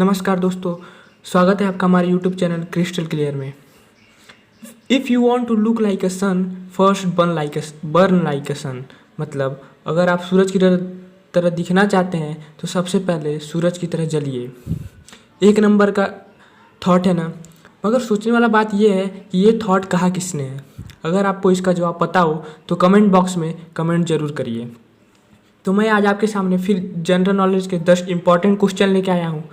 नमस्कार दोस्तों, स्वागत है आपका हमारे यूट्यूब चैनल क्रिस्टल क्लियर में। If you want to look like a sun, first burn like a sun. मतलब अगर आप सूरज की तरह दिखना चाहते हैं तो सबसे पहले सूरज की तरह जलिए। एक नंबर का थॉट है ना। मगर सोचने वाला बात यह है कि ये थॉट कहा किसने है। अगर आपको इसका जवाब पता हो तो कमेंट बॉक्स में कमेंट जरूर करिए। तो मैं आज आपके सामने फिर जनरल नॉलेज के 10 इंपॉर्टेंट क्वेश्चन लेके आया हूँ।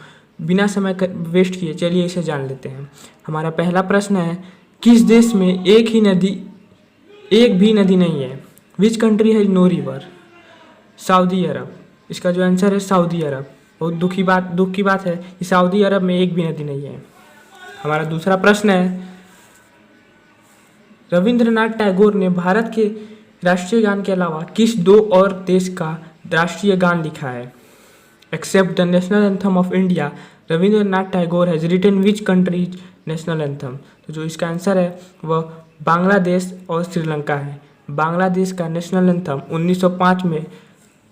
बिना समय वेस्ट किए चलिए इसे जान लेते हैं। हमारा पहला प्रश्न है, किस देश में एक भी नदी नहीं है? Which country has no river? Saudi Arabia. इसका जो आंसर है सऊदी अरब। बहुत दुख की बात है कि सऊदी अरब में एक भी नदी नहीं है। हमारा दूसरा प्रश्न है, रविंद्रनाथ टैगोर ने भारत के राष्ट्रीय गान के अलावा किस दो और देश का राष्ट्रीय गान लिखा है? Except the national anthem of India, Rabindranath Tagore has written which countries national anthem? तो जो इसका आंसर है वह बांग्लादेश और श्रीलंका है। बांग्लादेश का नेशनल एंथम 1905 में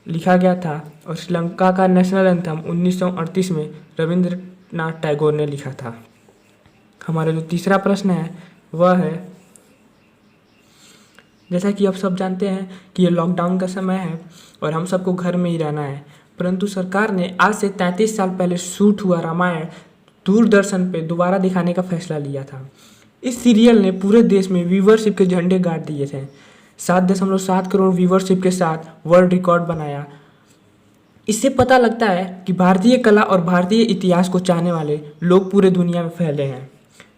लिखा गया था और श्रीलंका का नेशनल एंथम 1938 में रविंद्रनाथ टैगोर ने लिखा था। हमारा जो तीसरा प्रश्न है वह है, जैसा कि आप सब जानते हैं कि ये लॉकडाउन का समय है और हम सबको घर में ही रहना है, परंतु सरकार ने आज से 33 साल पहले शूट हुआ रामायण दूरदर्शन पे दोबारा दिखाने का फैसला लिया था। इस सीरियल ने पूरे देश में व्यूवरशिप के झंडे गाड़ दिए थे। 7.7 करोड़ व्यूवरशिप के साथ वर्ल्ड रिकॉर्ड बनाया। इससे पता लगता है कि भारतीय कला और भारतीय इतिहास को चाहने वाले लोग पूरे दुनिया में फैले हैं।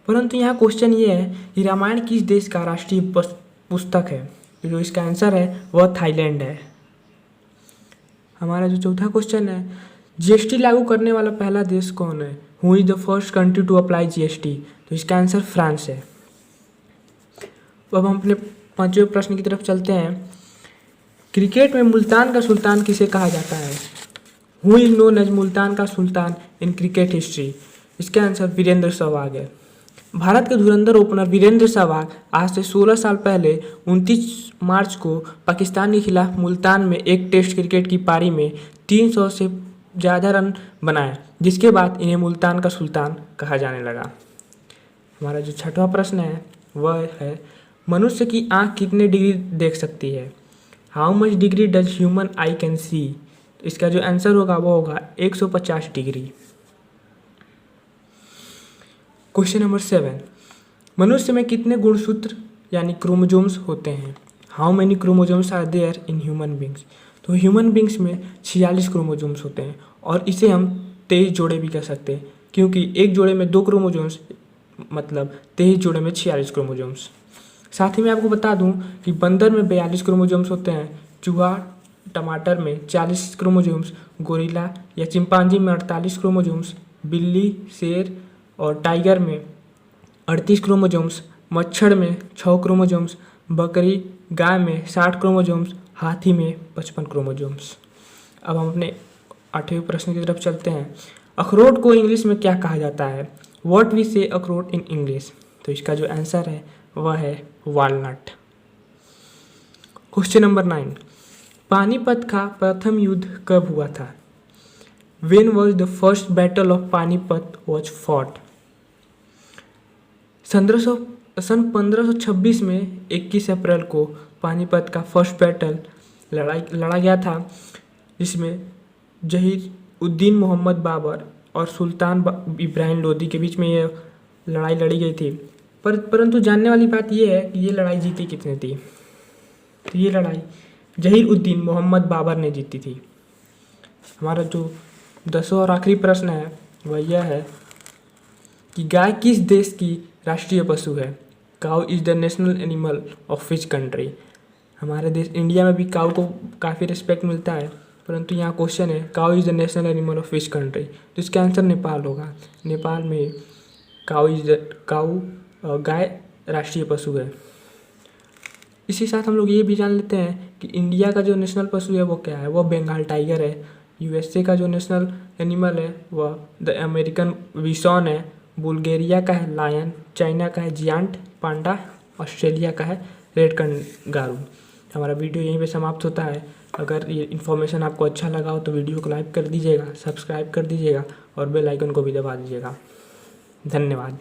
परंतु यहाँ क्वेश्चन ये है कि रामायण किस देश का राष्ट्रीय पुस्तक है? जो इसका आंसर है वह थाईलैंड है। हमारा जो चौथा क्वेश्चन है, जीएसटी लागू करने वाला पहला देश कौन है? Who is the first country to apply GST? तो इसका आंसर फ्रांस है। अब हम अपने पांचवें प्रश्न की तरफ चलते हैं। क्रिकेट में मुल्तान का सुल्तान किसे कहा जाता है? Who is known as Multan का सुल्तान इन क्रिकेट हिस्ट्री? इसका आंसर वीरेंद्र सहवाग है। भारत के धुरंधर ओपनर वीरेंद्र सहवाग आज से 16 साल पहले 29 मार्च को पाकिस्तान के खिलाफ मुल्तान में एक टेस्ट क्रिकेट की पारी में 300 से ज़्यादा रन बनाए, जिसके बाद इन्हें मुल्तान का सुल्तान कहा जाने लगा। हमारा जो छठवां प्रश्न है वह है, मनुष्य की आँख कितने डिग्री देख सकती है? How much degree does human I can see? इसका जो आंसर होगा वो होगा 150 डिग्री। क्वेश्चन नंबर 7, मनुष्य में कितने गुणसूत्र यानी क्रोमोजोम्स होते हैं? How many chromosomes are there in human beings? तो ह्यूमन बींग्स में 46 क्रोमोजोम्स होते हैं और इसे हम 23 जोड़े भी कह सकते हैं, क्योंकि एक जोड़े में 2 क्रोमोजोम्स मतलब 23 जोड़े में 46 क्रोमोजोम्स। साथ ही मैं आपको बता दूं कि बंदर में 42 क्रोमोजोम्स होते हैं, चूहा टमाटर में 40 क्रोमोजोम्स, गोरिल्ला या चिंपांजी में 48 क्रोमोजोम्स, बिल्ली, शेर और टाइगर में 38 क्रोमोजोम्स, मच्छर में 6 क्रोमोजोम्स, बकरी गाय में 60 क्रोमोजोम्स, हाथी में 55 क्रोमोजोम्स। अब हम अपने 8वें प्रश्न की तरफ चलते हैं। अखरोट को इंग्लिश में क्या कहा जाता है? व्हाट वी से अखरोट इन इंग्लिश? तो इसका जो आंसर है वह है वालनट। क्वेश्चन नंबर 9, पानीपत का प्रथम युद्ध कब हुआ था? When was the first battle of Panipat was fought? सन 1526 में 21 अप्रैल को पानीपत का फर्स्ट बैटल लड़ा गया था, जिसमें जहीर उद्दीन मोहम्मद बाबर और सुल्तान इब्राहिम लोदी के बीच में यह लड़ाई लड़ी गई थी। परंतु जानने वाली बात यह है कि ये लड़ाई जीती कितने थी? तो ये लड़ाई जहीर उद्दीन मोहम्मद बाबर ने जीती थी। हमारा जो 10वां और आखिरी प्रश्न है वह यह है कि गाय किस देश की राष्ट्रीय पशु है? Cow is the national animal of which country? हमारे देश इंडिया में भी काउ को काफ़ी रिस्पेक्ट मिलता है, परंतु यहाँ क्वेश्चन है cow is the national animal of which country? तो इसका आंसर नेपाल होगा। नेपाल में काउ गाय राष्ट्रीय पशु है। इसी साथ हम लोग ये भी जान लेते हैं कि इंडिया का जो नेशनल पशु है वो क्या है? वो बंगाल टाइगर है। यूएसए का जो नेशनल एनिमल है वह द अमेरिकन विसॉन है। बुल्गारिया का है लायन, चाइना का है जियांट पांडा, ऑस्ट्रेलिया का है रेड कंगारू। हमारा वीडियो यहीं पे समाप्त होता है। अगर ये इन्फॉर्मेशन आपको अच्छा लगा हो तो वीडियो को लाइक कर दीजिएगा, सब्सक्राइब कर दीजिएगा और बेल आइकन को भी दबा दीजिएगा। धन्यवाद।